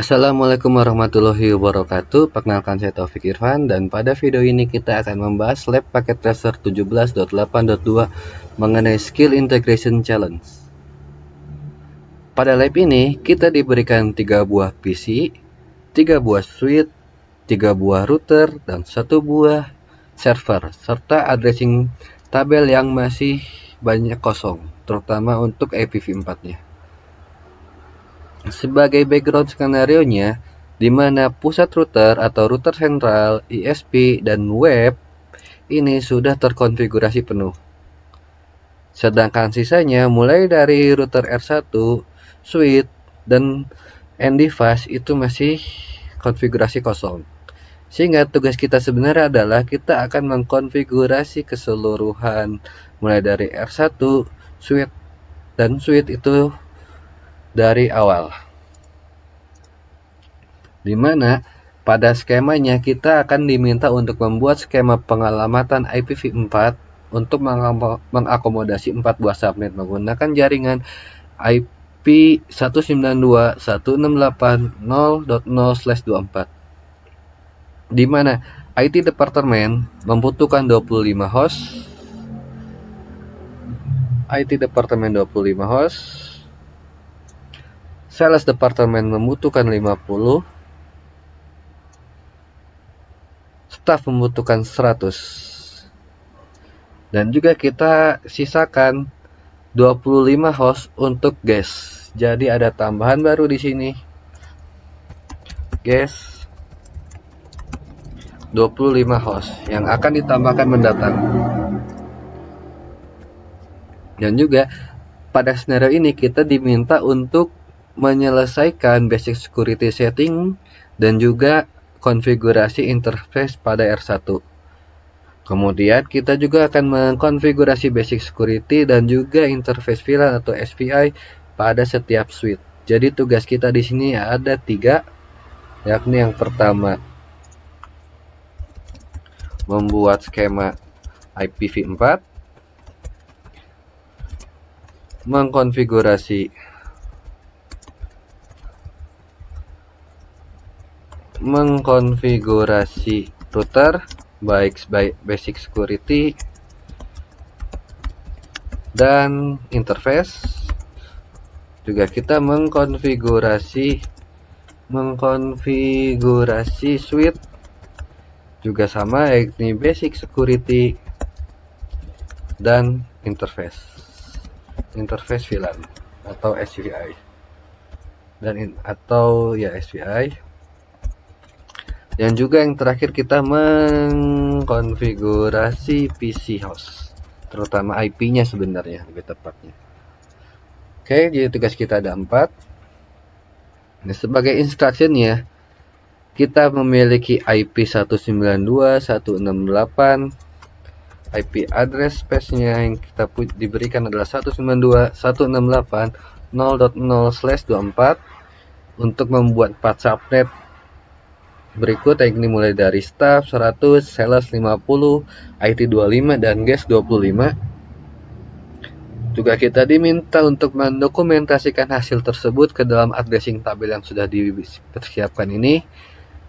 Assalamualaikum warahmatullahi wabarakatuh. Perkenalkan saya Taufik Irfan dan pada video ini kita akan membahas lab paket tracer 17.8.2 mengenai skill integration challenge. Pada lab ini kita diberikan 3 buah PC, 3 buah switch, 3 buah router dan 1 buah server serta addressing tabel yang masih banyak kosong, terutama untuk IPv4-nya. Sebagai background skenario-nya, di mana pusat router atau router sentral, ISP, dan web ini sudah terkonfigurasi penuh. Sedangkan sisanya mulai dari router R1, switch, dan end device itu masih konfigurasi kosong. Sehingga tugas kita sebenarnya adalah kita akan mengkonfigurasi keseluruhan mulai dari R1, switch, dan switch itu dari awal. Di mana pada skemanya kita akan diminta untuk membuat skema pengalamatan IPv4 untuk mengakomodasi 4 buah subnet menggunakan jaringan IP 192.168.0.0/24, di mana IT departemen membutuhkan 25 host, sales departemen membutuhkan 50, staff membutuhkan 100, dan juga kita sisakan 25 host untuk guest. Jadi ada tambahan baru di sini, guest 25 host yang akan ditambahkan mendatang. Dan juga pada scenario ini kita diminta untuk menyelesaikan basic security setting dan juga konfigurasi interface pada R1. Kemudian kita juga akan mengkonfigurasi basic security dan juga interface VLAN atau SPI pada setiap switch. Jadi tugas kita di sini ada 3, yakni yang pertama membuat skema IPv4, mengkonfigurasi router baik basic security dan interface. Juga kita mengkonfigurasi switch juga sama, yakni basic security dan interface VLAN atau SPI SPI. Dan juga yang terakhir kita mengkonfigurasi PC host, terutama IP-nya sebenarnya lebih tepatnya. Oke, jadi tugas kita ada 4. Nah, sebagai instruction-nya kita memiliki IP 192.168, IP address space-nya yang kita diberikan adalah 192.168.0.0/24 untuk membuat 4 subnet berikut, yakni mulai dari staff 100, sales 50, IT 25, dan guest 25. Juga kita diminta untuk mendokumentasikan hasil tersebut ke dalam addressing tabel yang sudah dipersiapkan ini,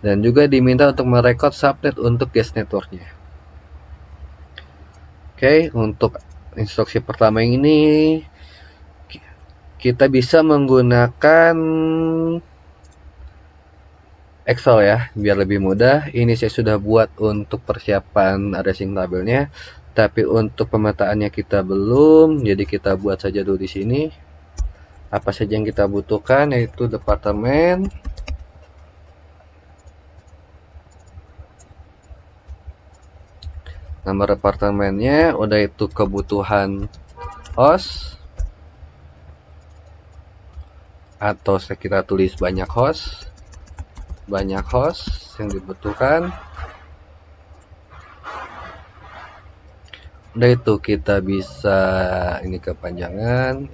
dan juga diminta untuk merekod subnet untuk guest networknya. Oke, untuk instruksi pertama ini kita bisa menggunakan Excel ya, biar lebih mudah. Ini saya sudah buat untuk persiapan addressing tabelnya, tapi untuk pemetaannya kita belum. Jadi kita buat saja dulu di sini. Apa saja yang kita butuhkan, yaitu departemen, nama departemennya, udah itu kebutuhan host, atau kita tulis banyak host yang dibutuhkan. Udah itu kita bisa ini kepanjangan.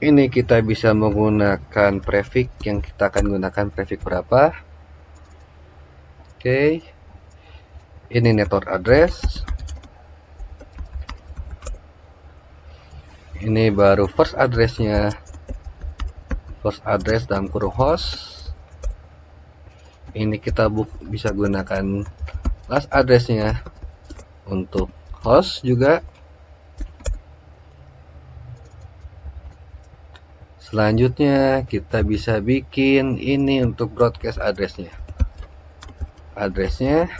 Ini kita bisa menggunakan prefix yang kita akan gunakan prefix berapa. Oke. Ini network address. Ini baru first address-nya. First address dalam kurung host. Ini kita bisa gunakan last address-nya untuk host juga. Selanjutnya kita bisa bikin ini untuk broadcast address-nya. Address-nya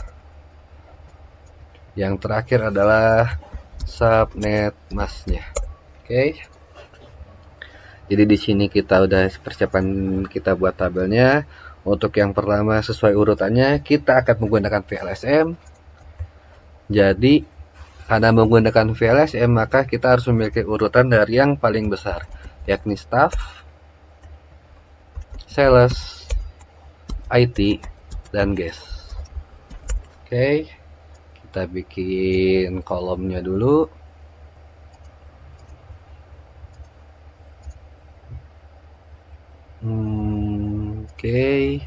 yang terakhir adalah subnet mask-nya. Oke. Jadi di sini kita udah persiapan kita buat tabelnya. Untuk yang pertama sesuai urutannya kita akan menggunakan VLSM. Jadi karena menggunakan VLSM maka kita harus memiliki urutan dari yang paling besar, yakni staff, sales, IT, dan guest. Oke, kita bikin kolomnya dulu. Oke.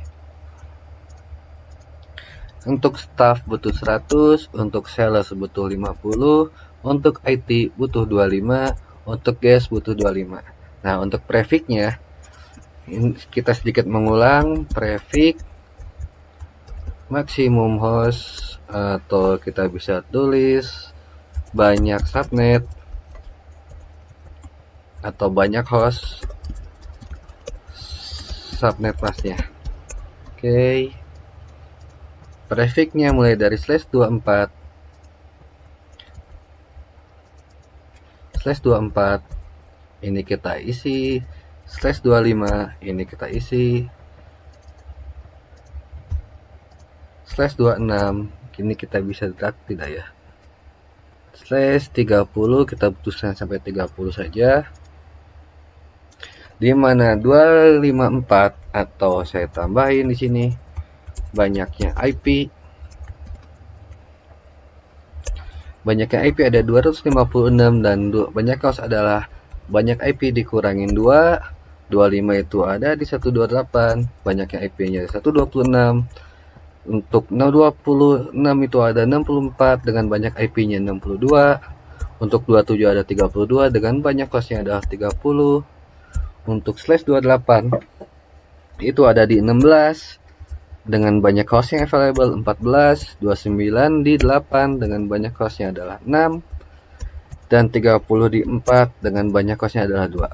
Untuk staff butuh 100, untuk sales butuh 50, untuk IT butuh 25, untuk guest butuh 25. Nah, untuk prefix-nya kita sedikit mengulang. Prefix maksimum host, atau kita bisa tulis banyak subnet atau banyak host subnet masknya. Oke. Prefix-nya mulai dari /24 ini kita isi, /25 ini kita isi, /26 ini kita bisa tidak ya, /30 kita putuskan sampai 30 saja, dimana 254 atau saya tambahin di sini banyaknya IP. Banyaknya IP ada 256 dan banyak host adalah banyak IP dikurangin 2. 25 itu ada di 128, banyaknya IP-nya 126. Untuk 26 itu ada 64 dengan banyak IP-nya 62. Untuk 27 ada 32 dengan banyak hostnya ada 30. Untuk /28 itu ada di 16 dengan banyak host yang available 14, 29 di 8 dengan banyak hostnya adalah 6, dan 30 di 4 dengan banyak hostnya adalah 2.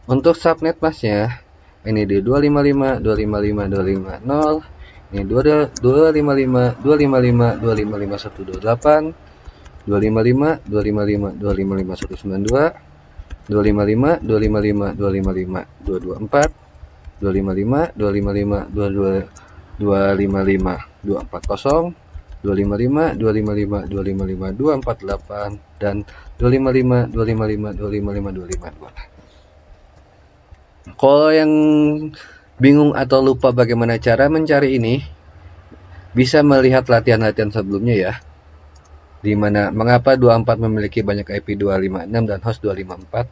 Untuk subnet masknya ini di 255, 255, 250, ini 255, 255, 255, 128, 255, 255, 255, 192, 255, 255, 255, 224, 255, 255, 255, 240, 255, 255, 255, 248, dan 255, 255, 255, 252. Kalau yang bingung atau lupa bagaimana cara mencari ini, bisa melihat latihan-latihan sebelumnya ya. Dimana mengapa 24 memiliki banyak IP 256 dan host 254.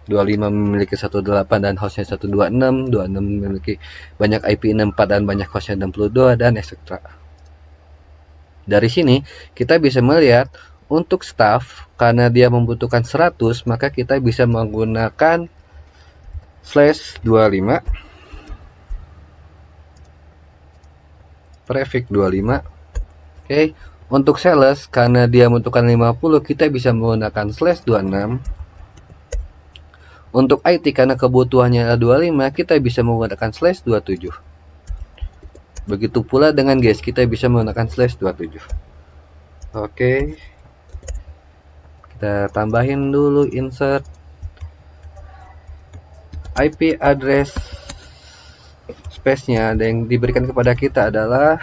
25 memiliki 18 dan hostnya 126, 26 memiliki banyak IP 64 dan banyak hostnya 62, dan etc. Dari sini kita bisa melihat untuk staff, karena dia membutuhkan 100, maka kita bisa menggunakan /25 prefix 25. Oke. Untuk sales, karena dia membutuhkan 50, kita bisa menggunakan /26. Untuk IT karena kebutuhannya ada 25, kita bisa menggunakan /27. Begitu pula dengan guest, kita bisa menggunakan /27. Oke. Kita tambahin dulu insert IP address space-nya yang diberikan kepada kita adalah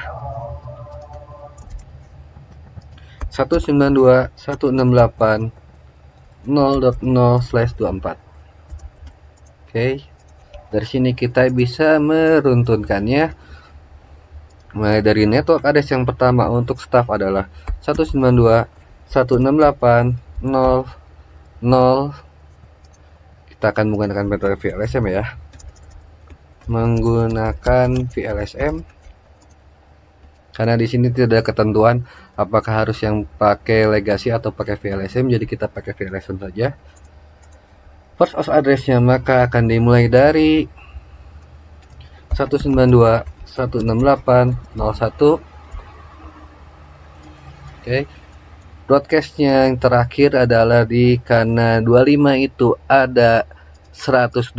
192.168.0.0/24. Oke, dari sini kita bisa meruntunkannya. Mulai dari network address yang pertama untuk staff adalah 192.168.0.0. Kita akan menggunakan metode VLSM ya. Menggunakan VLSM karena di sini tidak ada ketentuan apakah harus yang pakai legacy atau pakai VLSM, jadi kita pakai VLSM saja. First host address-nya maka akan dimulai dari 192.168.01. Oke. Broadcast-nya yang terakhir adalah karena 25 itu ada 128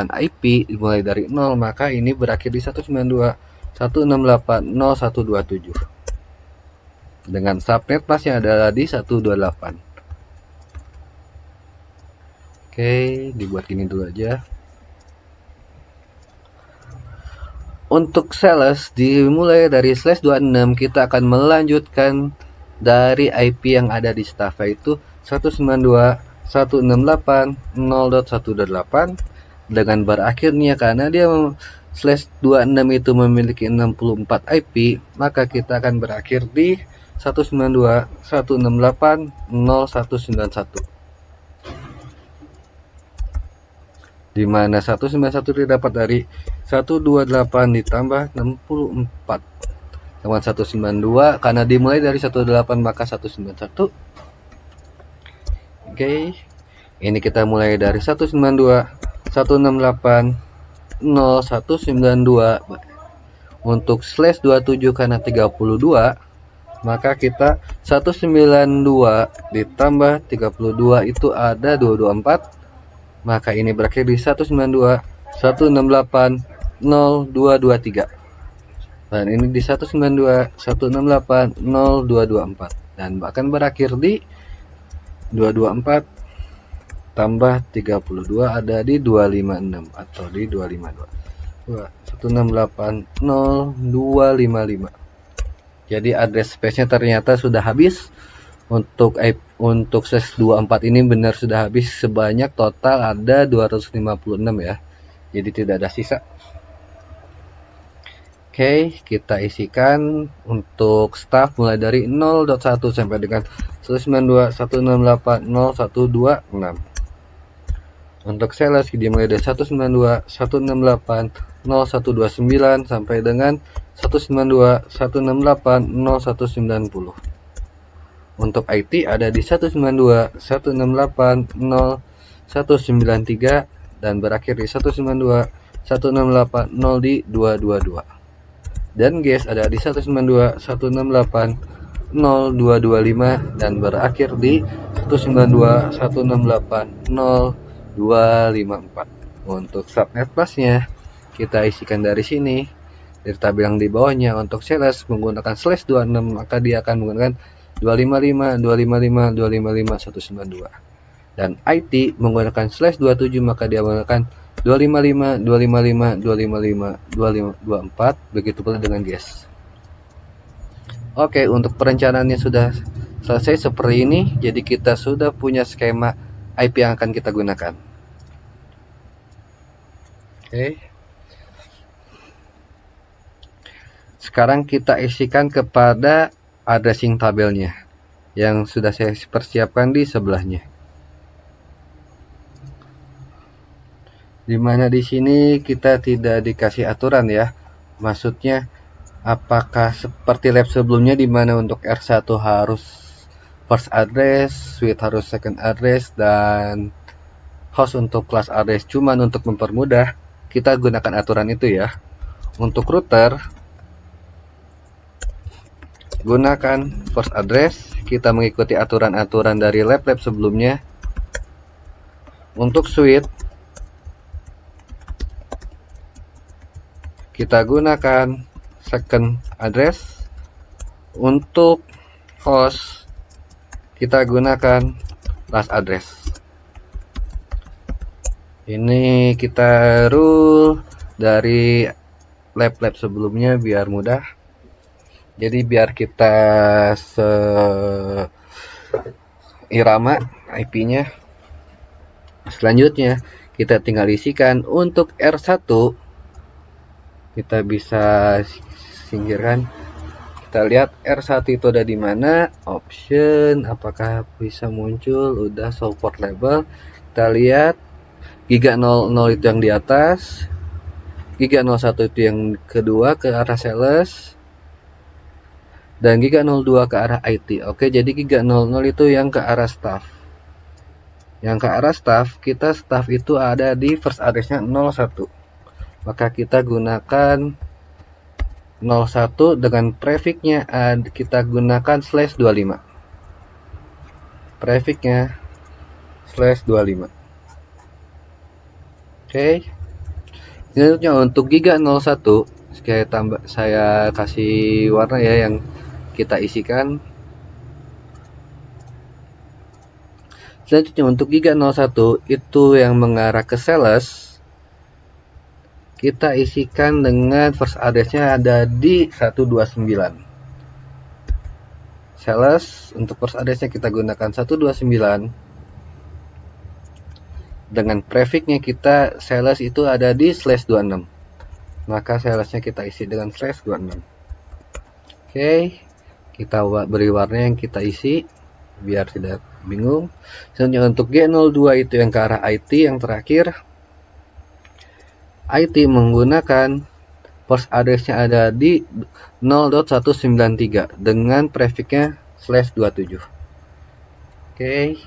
IP dimulai dari 0, maka ini berakhir di 192.168.0127 dengan subnet pasnya adalah di 128. Oke, dibuat gini dulu aja. Untuk sales dimulai dari /26, kita akan melanjutkan dari IP yang ada di staff, yaitu 192.168.0.128 dengan berakhirnya karena dia /26 itu memiliki 64 IP, maka kita akan berakhir di 192.168.0191, di mana 191 didapat dari 128 ditambah 64 dengan 192, karena dimulai dari 18 maka 191. Oke, ini kita mulai dari 192.168.0192. Untuk /27 karena 32, maka kita 192 ditambah 32 itu ada 224, maka ini berakhir di 192.168.0223, dan ini di 192.168.0224, dan bahkan berakhir di 224 tambah 32 ada di 256 atau di 252, 168.0255. Jadi address space-nya ternyata sudah habis. Untuk /24 ini benar sudah habis, sebanyak total ada 256 ya. Jadi tidak ada sisa. Oke, kita isikan untuk staff mulai dari 0.1 sampai dengan 192.168.0126. Untuk sales dimulai dari 192.168.0129 sampai dengan 192.168.0190. Untuk IT ada di 192.168.0193 dan berakhir di 192.168.0 di 222. Dan GES ada di 192.168.0225 dan berakhir di 192.168.0254. Untuk subnet busnya kita isikan dari sini, dari tabel yang di bawahnya. Untuk sales menggunakan /26 maka dia akan menggunakan 255, 255, 255, 192. Dan IT menggunakan /27 maka dia menggunakan 255, 255, 255, 254. Begitu pula dengan GES. Oke, untuk perencanaannya sudah selesai seperti ini. Jadi kita sudah punya skema IP yang akan kita gunakan. Oke. Sekarang kita isikan kepada addressing tabelnya yang sudah saya persiapkan di sebelahnya. Dimana di sini kita tidak dikasih aturan ya. Maksudnya apakah seperti lab sebelumnya dimana untuk R1 harus first address, suite harus second address, dan host untuk class address. Cuman untuk mempermudah kita gunakan aturan itu ya. Untuk router gunakan first address, kita mengikuti aturan-aturan dari lab-lab sebelumnya. Untuk suite kita gunakan second address. Untuk host kita gunakan last address. Ini kita rule dari lab-lab sebelumnya biar mudah. Jadi biar kita seirama IP-nya. Selanjutnya kita tinggal isikan untuk R1. Kita bisa singkirkan. Kita lihat R1 itu ada di mana. Option, apakah bisa muncul? Udah support label. Kita lihat Giga 00 itu yang di atas. Giga 01 itu yang kedua ke arah sales. Dan Giga 02 ke arah IT. Oke, jadi Giga 00 itu yang ke arah staff. Yang ke arah staff, staff itu ada di first address-nya 01. Maka kita gunakan 01 dengan prefix-nya kita gunakan /25. Prefix-nya /25. Oke. Selanjutnya untuk giga 01, saya kasih warna ya yang kita isikan. Selanjutnya untuk giga 01 itu yang mengarah ke sales, kita isikan dengan first address-nya ada di 129. Sales untuk first address-nya kita gunakan 129. Dengan prefix-nya kita sales itu ada di /26. Maka sales-nya kita isi dengan /26. Oke, kita beri warna yang kita isi biar tidak bingung. Selanjutnya untuk G02 itu yang ke arah IT yang terakhir. IT menggunakan first address-nya ada di 0.193 dengan prefix-nya /27. Oke,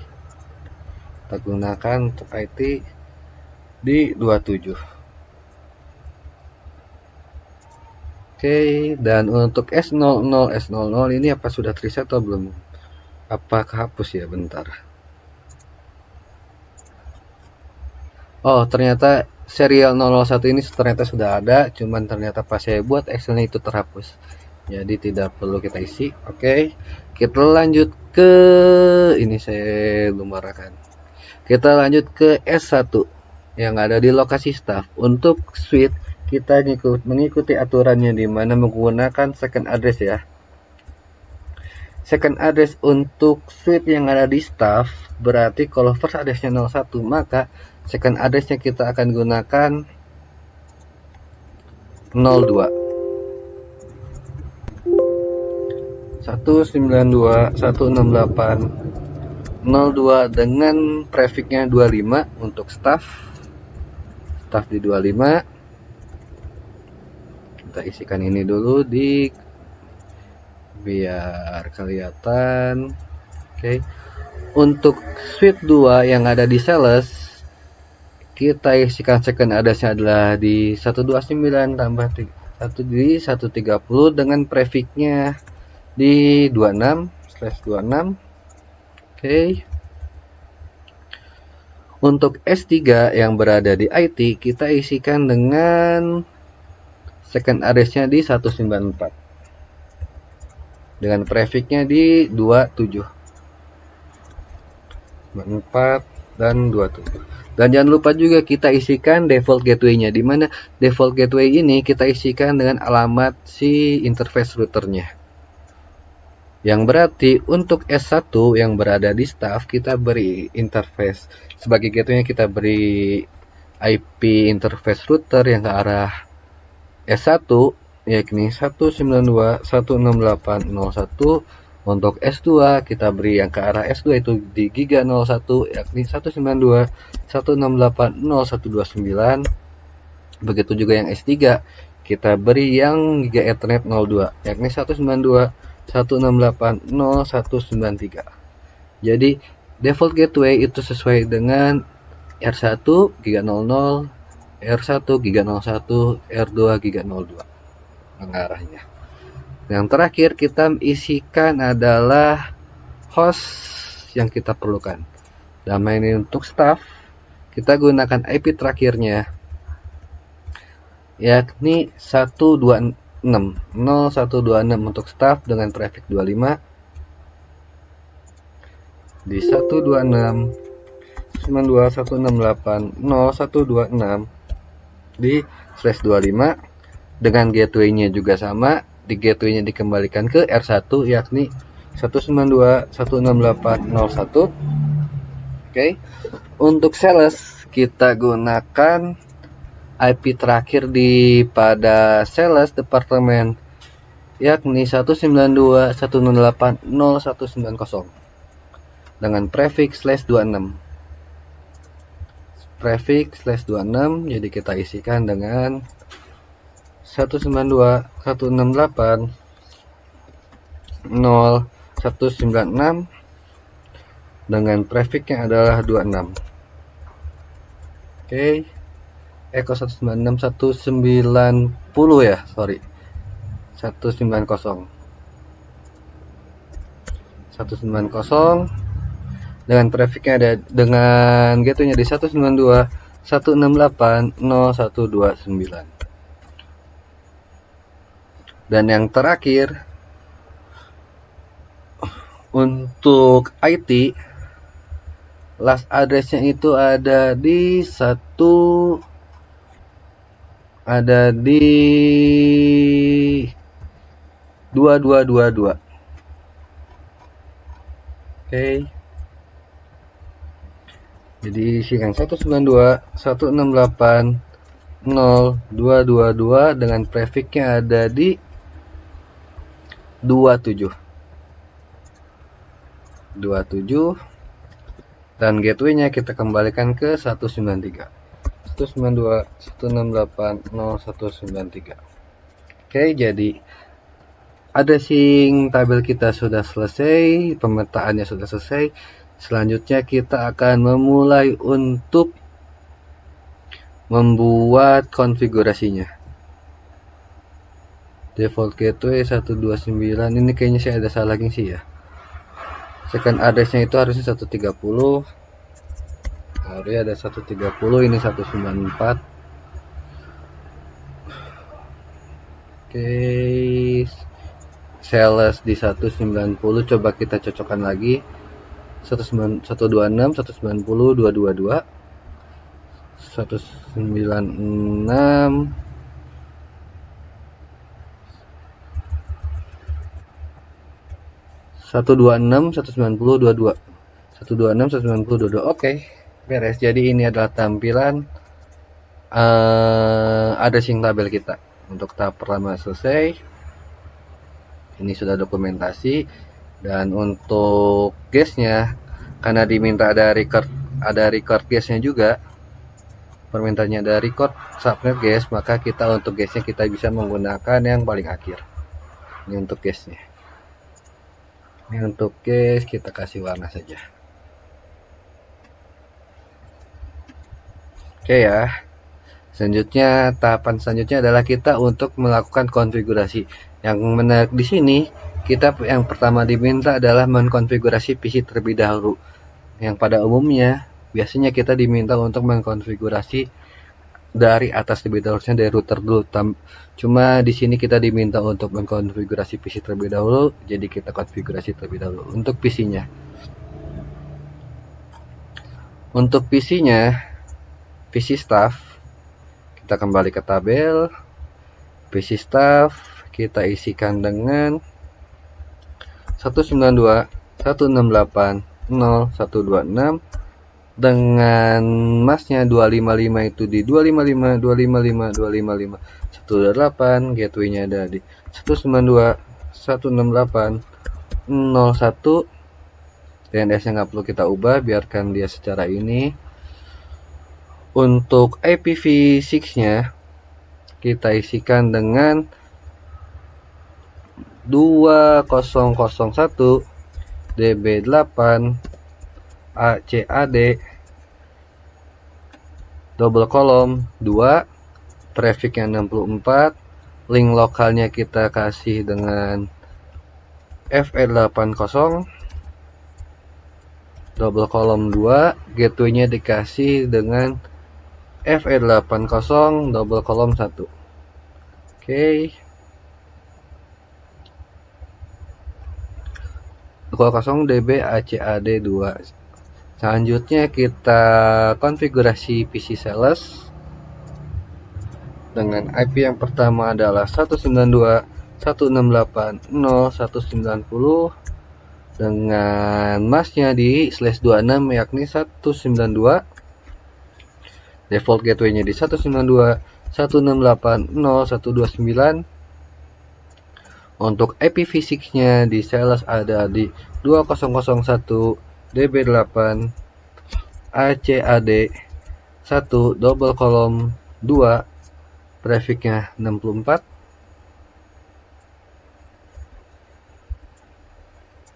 kita gunakan untuk IT di 27. Oke, dan untuk S00 ini apa sudah terreset atau belum? Apa kehapus ya? Bentar. Oh, ternyata serial 001 ini ternyata sudah ada, cuman ternyata pas saya buat Excel-nya itu terhapus. Jadi tidak perlu kita isi. Oke, kita lanjut ke ini, saya lumarakan. Kita lanjut ke S1 yang ada di lokasi staff. Untuk suite kita mengikuti aturannya di mana menggunakan second address ya. Second address untuk suite yang ada di staff berarti kalau first address-nya 01, maka second address-nya kita akan gunakan 02. 192.168.02 dengan prefix-nya 25 untuk staff di 25. Kita isikan ini dulu biar kelihatan. Oke. Untuk suite 2 yang ada di sales, kita isikan second address-nya adalah di 129 tambah 1 di 130 dengan prefix-nya di 26/26. Oke. Untuk S3 yang berada di IT, kita isikan dengan second address-nya di 194 dengan prefix-nya di 27. 4 dan 27. Dan jangan lupa juga kita isikan default gateway-nya, di mana default gateway ini kita isikan dengan alamat si interface routernya. Yang berarti untuk S1 yang berada di staff kita beri interface sebagai gateway-nya, kita beri IP interface router yang ke arah S1 yakni 192.168.01. Untuk S2 kita beri yang ke arah S2 itu di giga 01 yakni 192.168.0129. Begitu juga yang S3 kita beri yang giga Ethernet 02 yakni 192.168.0193. Jadi default gateway itu sesuai dengan R1 giga 00, R1 giga 01, R2 giga 02 mengarahnya. Yang terakhir kita isikan adalah host yang kita perlukan. Dan ini untuk staff kita gunakan IP terakhirnya yakni 126 0126 untuk staff dengan prefix 25 di 126 92.168.0126 di /25 dengan gateway-nya juga sama. Di gateway-nya dikembalikan ke R1 yakni 192.168.01. Oke. Untuk sales kita gunakan IP terakhir pada sales departemen yakni 192.108.0190 dengan prefix /26. Prefix /26, jadi kita isikan dengan 192.168.0196 dengan prefixnya adalah 26. Oke. Eko 190 ya, sorry. 190 dengan prefixnya ada dengan gateway-nya di 192.168.0.129. Dan yang terakhir untuk IT, last address-nya itu ada di 2222. Oke. Jadi isikan 192.168.0.222 dengan prefixnya ada di 27 dan gateway-nya kita kembalikan ke 193. 192.168.0.193. Oke, jadi addressing tabel kita sudah selesai, pemetaannya sudah selesai. Selanjutnya kita akan memulai untuk membuat konfigurasinya. Default gateway 129, ini kayaknya sih ada salah ngisi ya. Second address-nya itu harusnya 130. Harusnya ada 130, ini 194. Oke. Sales di 190, coba kita cocokkan lagi. 126, 190, 222. 196 126, 190, 22. 126, 190, 22. Oke, beres. Jadi ini adalah tampilan addressing tabel kita. Untuk tahap pertama selesai. Ini sudah dokumentasi. Dan untuk guest-nya, karena diminta ada record guest-nya juga, permintaannya ada record subnet guest, maka kita untuk guest-nya kita bisa menggunakan yang paling akhir. Ini untuk guest-nya. Ini untuk guest kita kasih warna saja. Oke ya. Selanjutnya, tahapan selanjutnya adalah kita untuk melakukan konfigurasi. Yang menarik di sini, kita yang pertama diminta adalah mengkonfigurasi PC terlebih dahulu. Yang pada umumnya, biasanya kita diminta untuk mengkonfigurasi dari atas lebih dahulu, dari router dulu. Cuma di sini kita diminta untuk mengkonfigurasi PC terlebih dahulu, jadi kita konfigurasi terlebih dahulu untuk PC-nya. Untuk PC-nya, PC staff, kita kembali ke tabel. PC staff kita isikan dengan 192.168.0.126 dengan masnya 255 itu di 255, 255, 255, 128. Gateway-nya ada di 192.168.0.1. DNS-nya nggak perlu kita ubah, biarkan dia secara ini. Untuk IPv6-nya kita isikan dengan 2001 db8 ACAD double column 2, prefixnya 64, link lokalnya kita kasih dengan FE80 double column 2, gateway-nya dikasih dengan FE80 double column 1. Oke. 20 db ACAD 2. Selanjutnya kita konfigurasi PC sales dengan IP yang pertama adalah 192.168.0.190 dengan masnya di /26 yakni 192. Default gateway-nya di 192.168.0.129. Untuk IPv6-nya di sales ada di 2001 db8 ACAD 1 double column 2, prefixnya 64.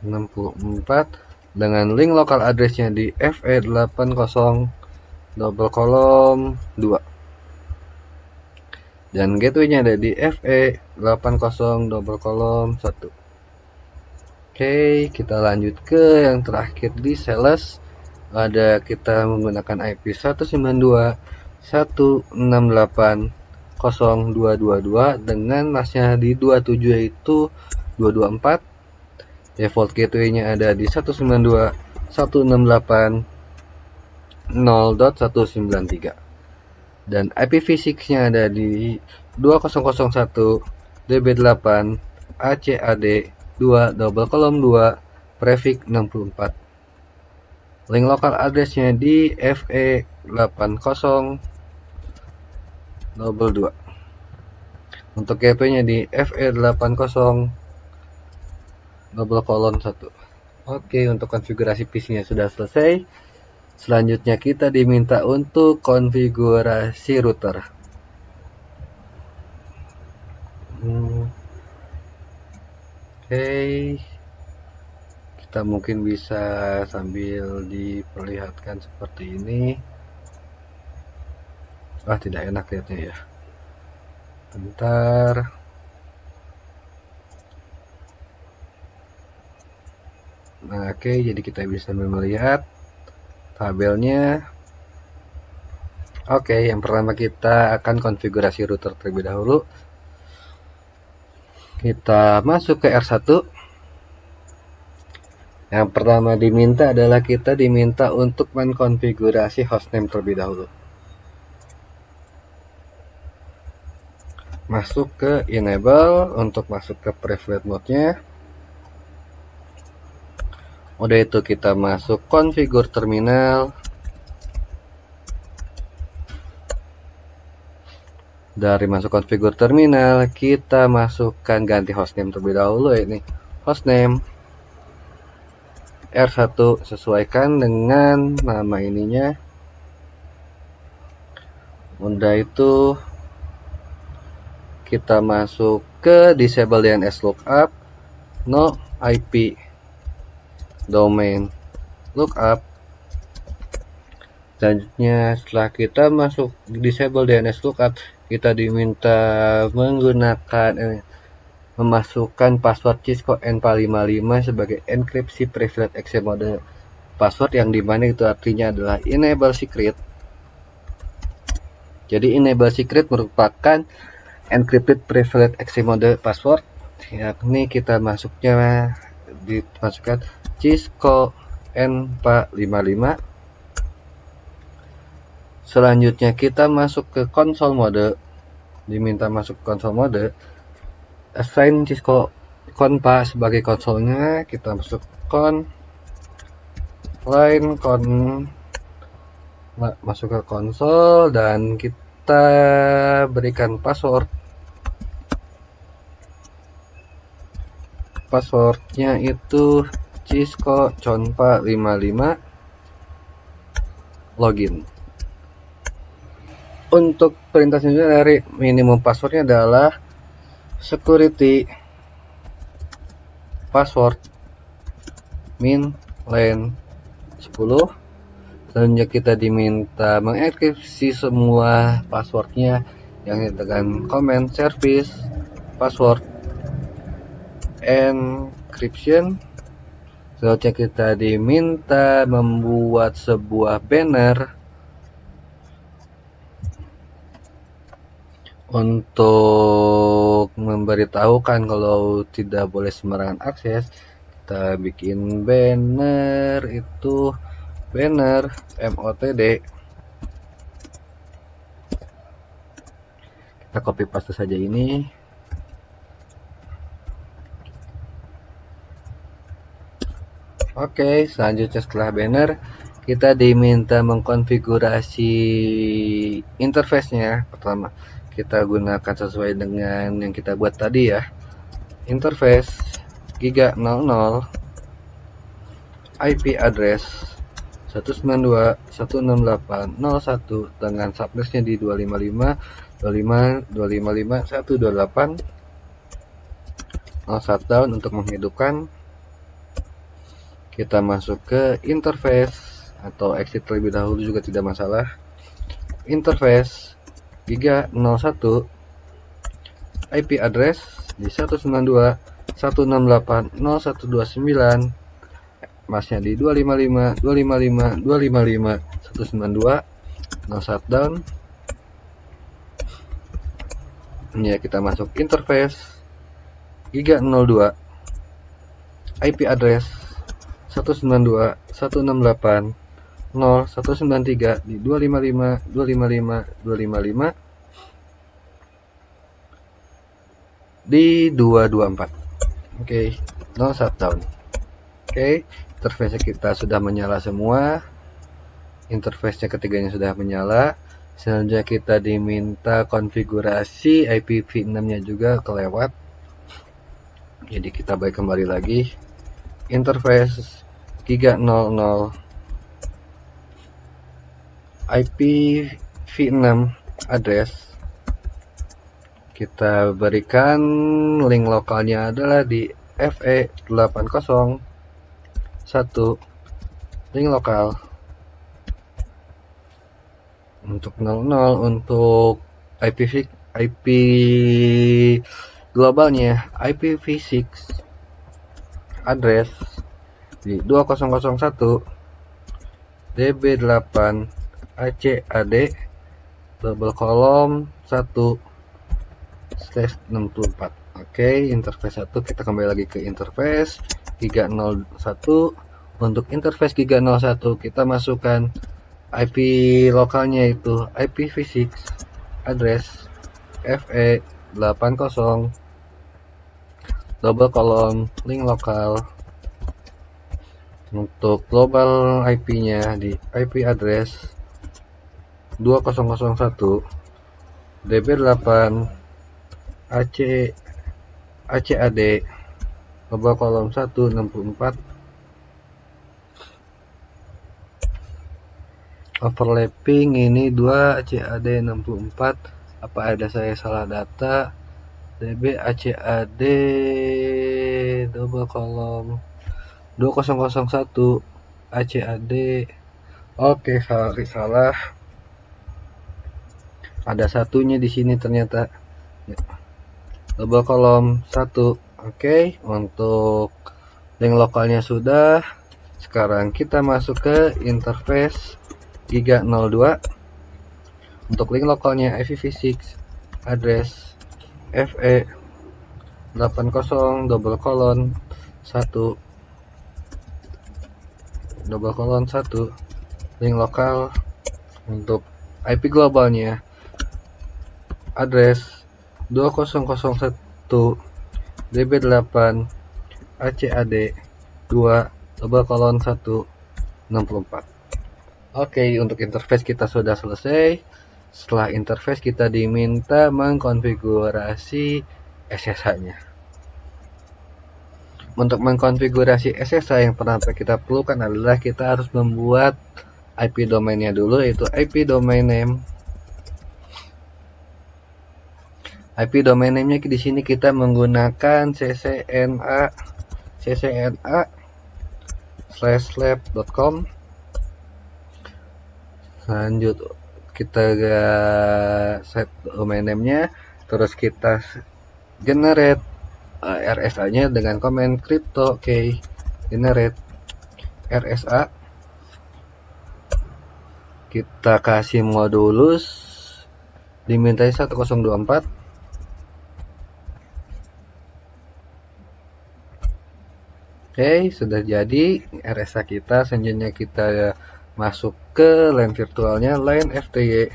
64 dengan link lokal addressnya di FE80 double column 2 dan gateway-nya ada di FE80 double column 1. Oke, kita lanjut ke yang terakhir di sales. Ada kita menggunakan IP 192.168.0.222 dengan masnya di 27 yaitu 224. Default gateway-nya ada di 192.168.0.193 dan IPv6-nya ada di 2001 DB8 ACAD 2 double column 2 prefix 64. Link lokal addressnya di FE80 double 2. Untuk gateway-nya di FE80 double colon 1. Oke, untuk konfigurasi PC-nya sudah selesai. Selanjutnya kita diminta untuk konfigurasi router. Oke, kita mungkin bisa sambil diperlihatkan seperti ini. Tidak enak lihatnya ya. Bentar. Nah, oke, jadi kita bisa melihat tabelnya. Oke, yang pertama kita akan konfigurasi router terlebih dahulu. Kita masuk ke R1. Yang pertama diminta adalah kita diminta untuk mengkonfigurasi hostname terlebih dahulu. Masuk ke enable untuk masuk ke private mode-nya. Udah itu kita masuk configure terminal. Dari masuk configure terminal, kita masukkan ganti hostname terlebih dahulu ya, ini hostname R1 sesuaikan dengan nama ininya. Udah itu kita masuk ke disable DNS lookup, no IP domain lookup. Selanjutnya setelah kita masuk disable DNS lookup, kita diminta menggunakan memasukkan password Cisco N455 sebagai enkripsi privilege access mode password, yang dimana itu artinya adalah enable secret. Jadi enable secret merupakan encrypted privilege access mode password, yakni kita masuknya dimasukkan Cisco N455. Selanjutnya kita masuk ke console mode, diminta masuk ke console mode, assign Cisco Conpa sebagai konsolnya, kita masuk line masuk ke konsol dan kita berikan passwordnya itu Cisco Conpa 55 login. Untuk perintah selanjutnya dari minimum passwordnya adalah security password min len 10. Selanjutnya kita diminta mengenkripsi semua passwordnya yang dengan comment service password encryption. Selanjutnya kita diminta membuat sebuah banner untuk memberitahukan kalau tidak boleh sembarangan akses. Kita bikin banner itu banner MOTD. Kita copy paste saja ini. Oke, selanjutnya setelah banner kita diminta mengkonfigurasi interface-nya. Pertama kita gunakan sesuai dengan yang kita buat tadi ya. Interface giga 00 IP address 192.168.0.1 dengan subnetnya di 255.255.128. Shutdown untuk menghidupkan. Kita masuk ke interface atau exit terlebih dahulu juga tidak masalah. Interface Giga 01 IP address di 192.168.0129, masnya di 255.255.255.192, no shutdown. Ini ya, kita masuk interface Giga 02 IP address 192.168.0193 di 255.255.255 di 224. Oke, no shutdown. Oke, interface kita sudah menyala semua. Interface ketiganya sudah menyala. Selanjutnya kita diminta konfigurasi IPv6 nya juga kelewat. Jadi kita balik kembali lagi. Interface Giga 00 IPv6 address. Kita berikan link lokalnya adalah di FE801 link lokal. Untuk 00 untuk IP globalnya IPv6 address di 2001 DB8 ACAD double column 1/64. Oke, interface 1 kita kembali lagi ke interface Giga 01. Untuk interface Giga 01 kita masukkan IP lokalnya itu IPv6 address FE80 double column link lokal. Untuk global IP-nya di IP address 2001 DB8 ACAD double column 1/64. Overlapping ini 2 ACAD 64. Apa ada saya salah data? DB ACAD double column 2001 ACAD. Oke, salah. Ada satunya di sini ternyata. Double column 1. Oke, untuk link lokalnya sudah. Sekarang kita masuk ke interface Giga 02. Untuk link lokalnya IPv6 address FE80 double column 1 double column 1 link lokal. Untuk IP globalnya address 2001 DB8 ACAD 2 double column 1/64. Oke, untuk interface kita sudah selesai. Setelah interface kita diminta mengkonfigurasi SSH-nya. Untuk mengkonfigurasi SSH yang pertama kita perlukan adalah kita harus membuat IP domainnya dulu, yaitu IP domain name. IP domain name-nya di sini kita menggunakan ccna/lab.com. Lanjut kita set domain name-nya, terus kita generate RSA-nya dengan komen crypto key generate RSA. Kita kasih modulus dimintai 1024. Oke, sudah jadi RSA kita. Selanjutnya kita masuk ke LAN virtualnya, LAN FTY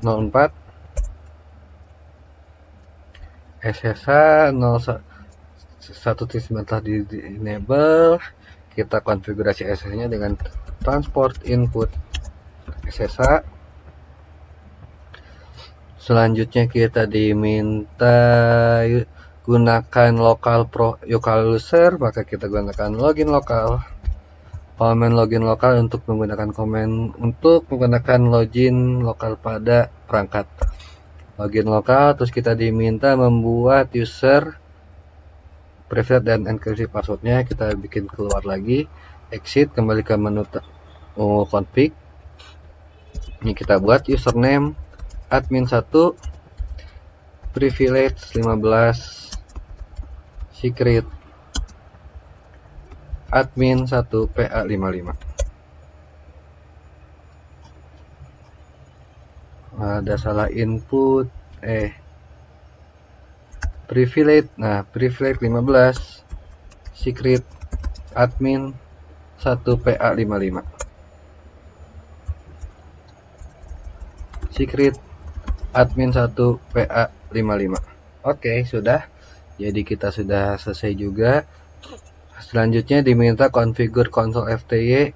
04 SSH 01.9 telah di enable. Kita konfigurasi SSH-nya dengan transport input SSH. Selanjutnya kita diminta gunakan local user, maka kita gunakan login lokal. Komen login lokal untuk menggunakan login lokal pada perangkat. Login lokal, terus kita diminta membuat user private dan enkripsi passwordnya. Kita bikin keluar lagi. exit, kembali ke menu config. Ini kita buat username admin 1, privilege 15, secret admin 1 PA55. Ada salah input, privilege, privilege 15, secret admin 1 PA55, secret admin 1 PA55. Oke, sudah. Jadi kita sudah selesai juga. Selanjutnya diminta configure console FTY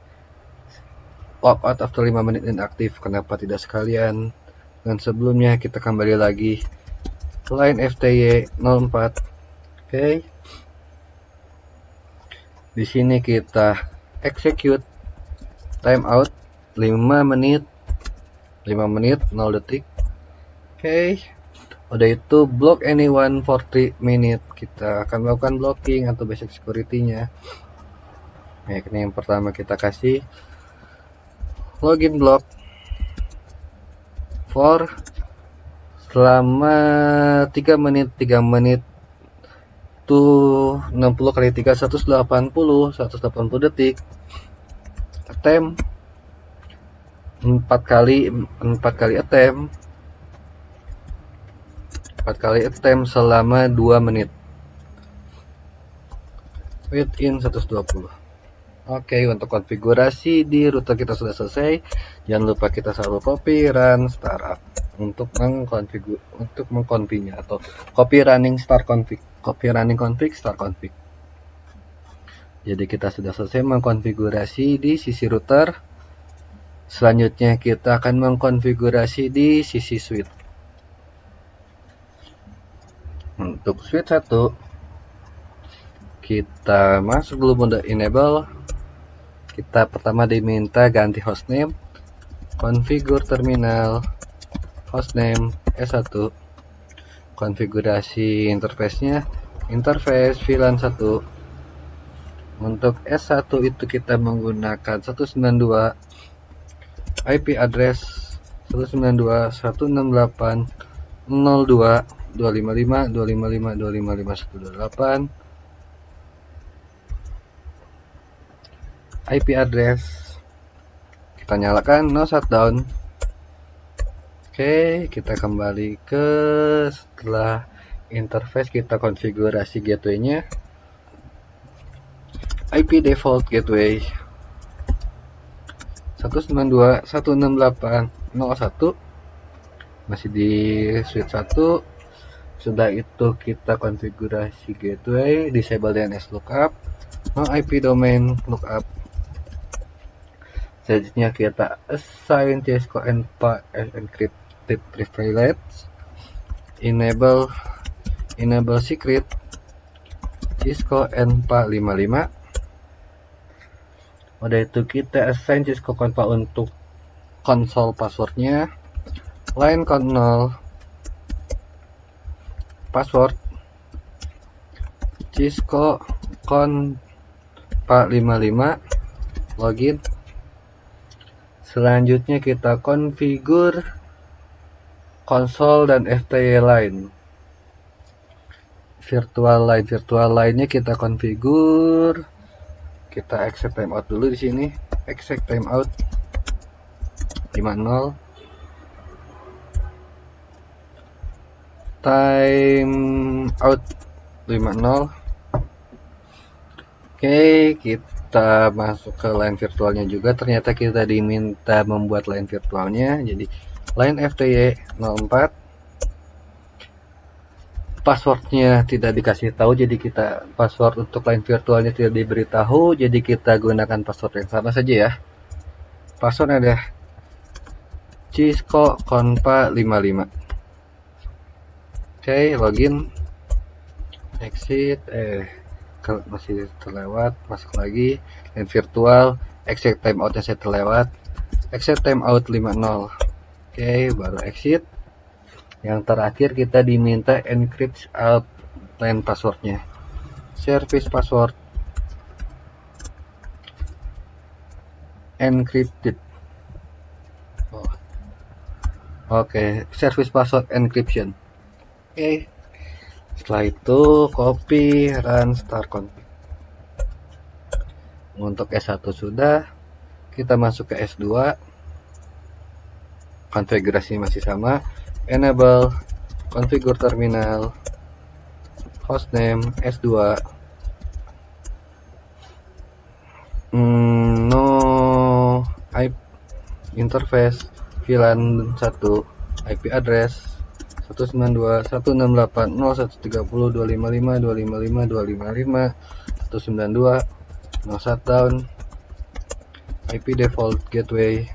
logout after 5 menit inaktif. Kenapa tidak sekalian? Dan sebelumnya kita kembali lagi ke line FTY 04. Oke. Di sini kita execute timeout 5 menit 0 detik. Oke. Udah itu block anyone for 3 minute. Kita akan melakukan blocking atau basic security-nya. Ini yang pertama kita kasih login block for selama 3 menit tuh 60 kali 3 180 detik. Attempt 4 kali attempt selama 2 menit within 120. Oke, untuk konfigurasi di router kita sudah selesai. Jangan lupa kita selalu copy run startup untuk mengkonfignya atau copy running config start config. Jadi kita sudah selesai mengkonfigurasi di sisi router. Selanjutnya kita akan mengkonfigurasi di sisi switch. Untuk switch 1, kita masuk dulu mode enable. Kita pertama diminta ganti hostname, configure terminal, hostname S1, konfigurasi interface-nya, interface VLAN 1. Untuk S1 itu kita menggunakan 192, IP address 192.168.02.255.255.255.128. IP address kita nyalakan no shutdown. Oke, kita kembali ke setelah interface kita konfigurasi gateway-nya. IP default gateway 192.168.01 masih di switch 1. Sudah itu kita konfigurasi gateway, disable DNS lookup, no IP domain lookup. Selanjutnya kita assign Cisco NPA as encrypted privilege, enable secret Cisco NPA 55. Udah itu kita assign Cisco NPA untuk console passwordnya, line count 0, password Cisco NPA 55, login. Selanjutnya kita configure console dan FTY line. Virtual line-nya kita configure. Kita exit timeout dulu di sini. Exit timeout 50. Timeout 50. Oke, kita masuk ke line virtualnya juga. Ternyata kita diminta membuat line virtualnya. Jadi line FTY 04. Passwordnya tidak dikasih tahu, jadi kita password untuk line virtualnya tidak diberitahu. Jadi kita gunakan password yang sama saja ya. Password ada Cisco Konpa 55. Oke, login, exit, masih terlewat, masuk lagi, line virtual, exit timeoutnya saya terlewat, exit timeout 50. Oke, baru exit. Yang terakhir kita diminta encrypt out line passwordnya, service password encrypted. Oke, service password encryption. Oke. Setelah itu copy run start config. Untuk S1 sudah, kita masuk ke S2. Konfigurasi masih sama. Enable configure terminal hostname S2. No IP interface VLAN 1 IP address 192.168.0.130.255.255.255 192 no shutdown IP default gateway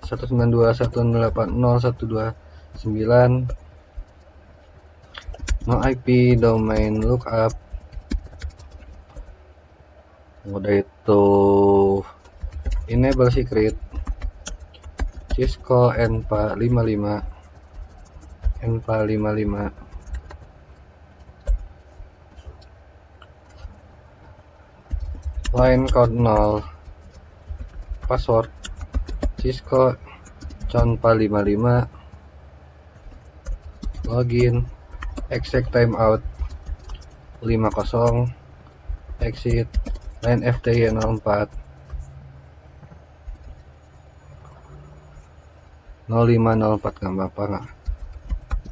192.168.0.129 no IP domain lookup. Udah itu enable secret Cisco N455 line code 0 password Cisco con455 login exec timeout 50 exit line FTY 04 0504 nggak apa-apa nggak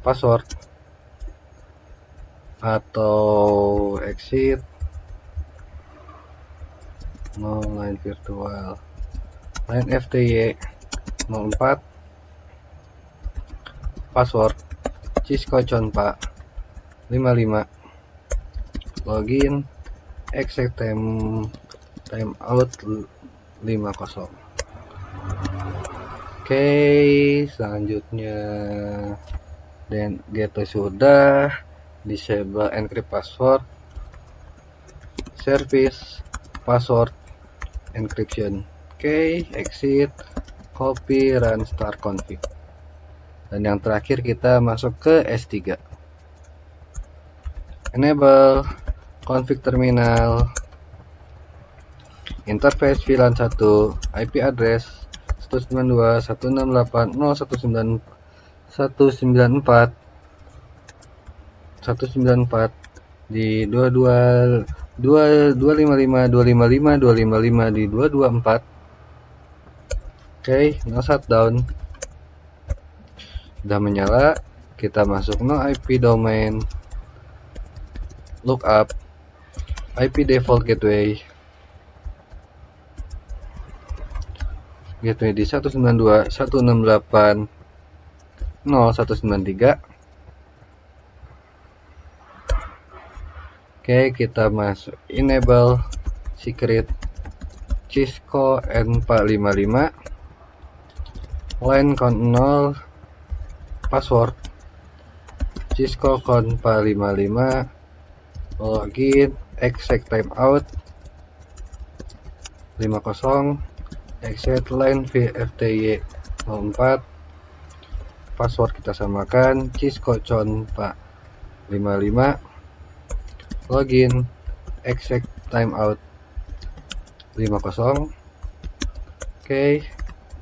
password atau exit no line virtual line FTY 04 password Cisco conpa 55 login exit timeout 50. Oke, selanjutnya dan gateway sudah, disable encrypt password, service password encryption. Oke, exit, copy, run start config. Dan yang terakhir kita masuk ke S3. Enable config terminal interface VLAN 1 IP address 192.168.0.194 di 255.255 di 224. Oke, no shutdown. Sudah menyala, kita masuk no IP domain lookup IP default gateway di 192.168.0.193. Oke, kita masuk enable secret Cisco N455 line count 0 password Cisco con455 login exec timeout 50 exit line VFTY 04 password kita samakan Cisco con455 login exec timeout 50. Oke,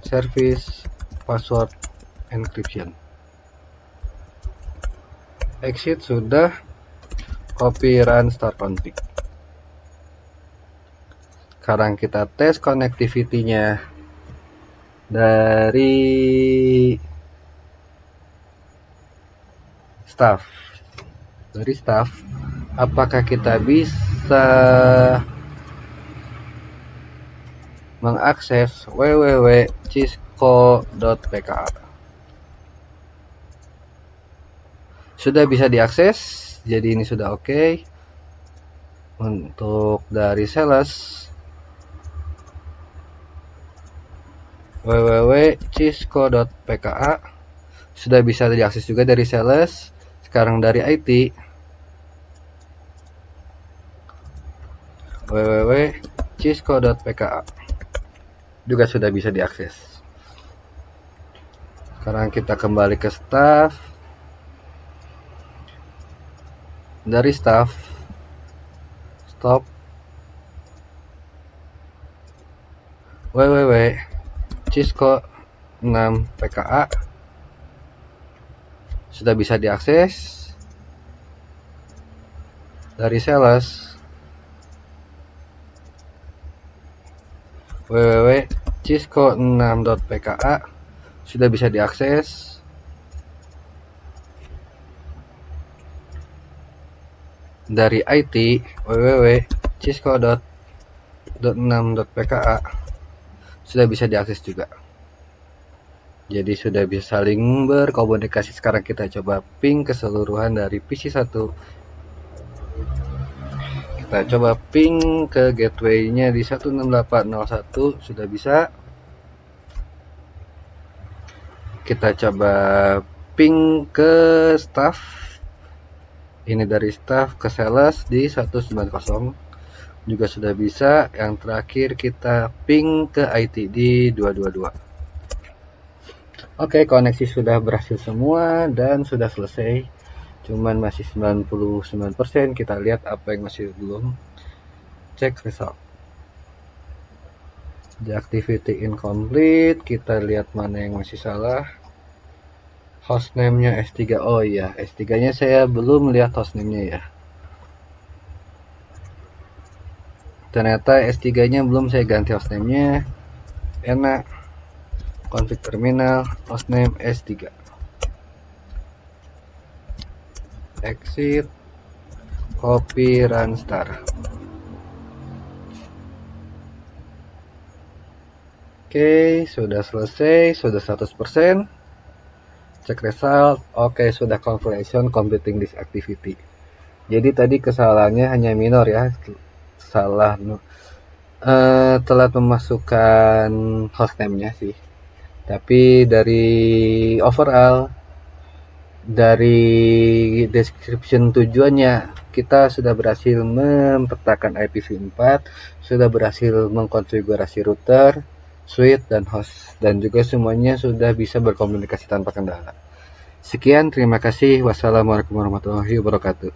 service password encryption. Exit sudah, copy run start config. Sekarang kita tes connectivity-nya dari staff. Apakah kita bisa mengakses www.cisco.pka? Sudah bisa diakses, jadi ini sudah oke. Untuk dari sales www.cisco.pka sudah bisa diakses juga dari sales. Sekarang dari IT www.cisco.pka juga sudah bisa diakses. Sekarang kita kembali ke staff. Dari staff stop www.cisco6pka sudah bisa diakses dari sales www.cisco6.pka sudah bisa diakses dari IT www.cisco.6.pka sudah bisa diakses juga. Jadi sudah bisa saling berkomunikasi. Sekarang kita coba ping keseluruhan dari PC1. Kita coba ping ke gateway-nya di 168.01 sudah bisa. Kita coba ping ke staff. Ini dari staff ke sales di 190 juga sudah bisa. Yang terakhir kita ping ke IT di 222. Oke, koneksi sudah berhasil semua dan sudah selesai. Cuman masih 99%. Kita lihat apa yang masih belum. Cek result. The activity incomplete. Kita lihat mana yang masih salah. Hostname-nya S3. Oh iya, S3-nya saya belum lihat hostname-nya ya. Ternyata S3-nya belum saya ganti hostname-nya. Enak. Config terminal, hostname S3. Exit, copy, run star. Oke, sudah selesai, sudah 100%. Cek result, oke, sudah confirmation completing this activity. Jadi tadi kesalahannya hanya minor ya, salah telat memasukkan hostname-nya sih. Tapi dari overall, dari description tujuannya, kita sudah berhasil mempetakan IPv4, sudah berhasil mengkonfigurasi router, switch, dan host, dan juga semuanya sudah bisa berkomunikasi tanpa kendala. Sekian, terima kasih. Wassalamualaikum warahmatullahi wabarakatuh.